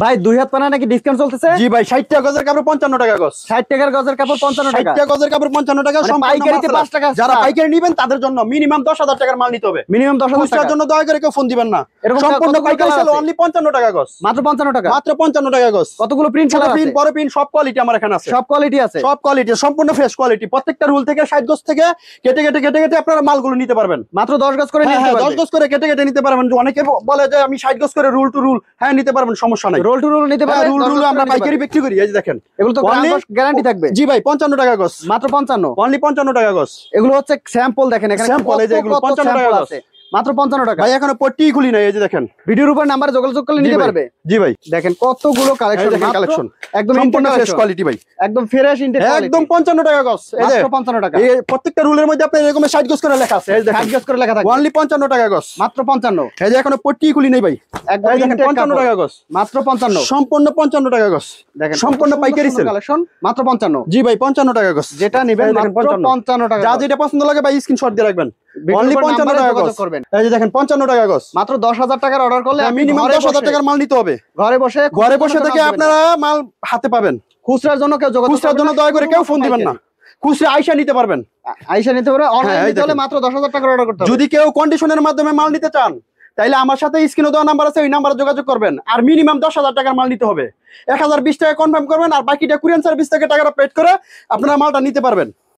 ভাই 2 হাত পানা নাকি ডিসকাউন্ট চলতেছে? জি ভাই 60 টাকা গজের কাপড় 55 টাকা গজ। 60 টাকার গজের কাপড় 55 টাকা। 60 টাকা গজের কাপড় 55 টাকা। পাইকারিতে 5 টাকা। যারা পাইকারি নেবেন তাদের জন্য মিনিমাম 10,000 টাকার মাল নিতে হবে। মিনিমাম 10,000 টাকা। জন্য দয়া করে কেউ ফোন দিবেন না। সম্পূর্ণ পাইকারি সেল অনলি 55 টাকা গজ। মাত্র 55 টাকা। মাত্র 55 টাকা গজ। কতগুলো প্রিন্ট কালার আছে? প্রিন্ট বড় প্রিন্ট সব কোয়ালিটি আমার এখানে আছে। সব কোয়ালিটি আছে। সব কোয়ালিটি সম্পূর্ণ ফ্রেশ কোয়ালিটি। প্রত্যেকটা রুল থেকে 60 গজ থেকে কেটে কেটে কেটে কেটে আপনারা মালগুলো নিতে পারবেন। মাত্র 10 গজ করে নিতে পারবেন। 10 গজ করে কেটে কেটে নিতে পারবেন। অনেকে বলে যে আমি 60 গজ করে রুল টু রুল, হ্যাঁ নিতে পারবেন, সমস্যা নাই। রোল টু রোল নিতে পারবেন। রুল আমরা পাইকারি বিক্রি করি। এই যে দেখেন এগুলো তো গ্যারান্টি থাকবে। জি ভাই 55 টাকা গজ। মাত্র 55। অনলি 55 টাকা গজ। এগুলো হচ্ছে স্যাম্পল, দেখেন এখানে স্যাম্পল। এই যে এগুলো 55 টাকা গজ। মাত্র 55 টাকা। ভাই এখনো পট্টি খুলি নাই। এই যে দেখেন ভিডিওর উপর নাম্বারে যোগাযোগ করলে নিতে পারবে। জি ভাই দেখেন কতগুলো কালেকশন। একদম সম্পূর্ণ ফ্রেশ কোয়ালিটি ভাই। একদম ফ্রেশ ইনটেক কোয়ালিটি। একদম 55 টাকা গজ। এই যে মাত্র 55 টাকা। এই প্রত্যেকটা রুলের মধ্যে আপনার এরকম 60 গজ করে লেখা আছে। এই দেখেন 60 গজ করে লেখা থাকে। অনলি 55 টাকা গজ। মাত্র 55। এই যে এখনো পট্টি খুলি নাই ভাই। একদম এই দেখেন 55 টাকা গজ। মাত্র 55। সম্পূর্ণ 55 টাকা গজ। দেখেন সম্পূর্ণ পাইকারি সেল কালেকশন। মাত্র 55। জি ভাই 55 টাকা গজ। যেটা নেবেন মাত্র 55 টাকা। যা যেটা পছন্দ লাগে ভাই স্ক্রিনশট দিয়ে রাখবেন। অনলি 55 টাকা গজ করবেন। এই যে দেখেন 55 টাকা গজ। মাত্র 10,000 টাকার অর্ডার করলে মিনিমাম 10,000 টাকার মাল নিতে হবে। ঘরে বসে থেকে আপনারা মাল হাতে পাবেন। খুচরার জন্য কেউ যোগাযোগ খুচরার জন্য দয়া করে কেউ ফোন দিবেন না। খুচরা আইসা নিতে পারবেন। আইসা নিতে পারবেন। অনলাইন নিতে হলে মাত্র 10,000 টাকার অর্ডার করতে হবে। যদি কেউ কন্ডিশনের মাধ্যমে মাল নিতে চান তাইলে আমার সাথে স্ক্রিনে দেওয়া নাম্বার আছে, ওই নাম্বারে যোগাযোগ করবেন। আর মিনিমাম 10,000 টাকার মাল নিতে হবে। 1020 টাকা কনফার্ম করবেন আর বাকিটা কুরিয়ার সার্ভিস থেকে টাকাটা পেড করে আপনারা মালটা নিতে পারবেন।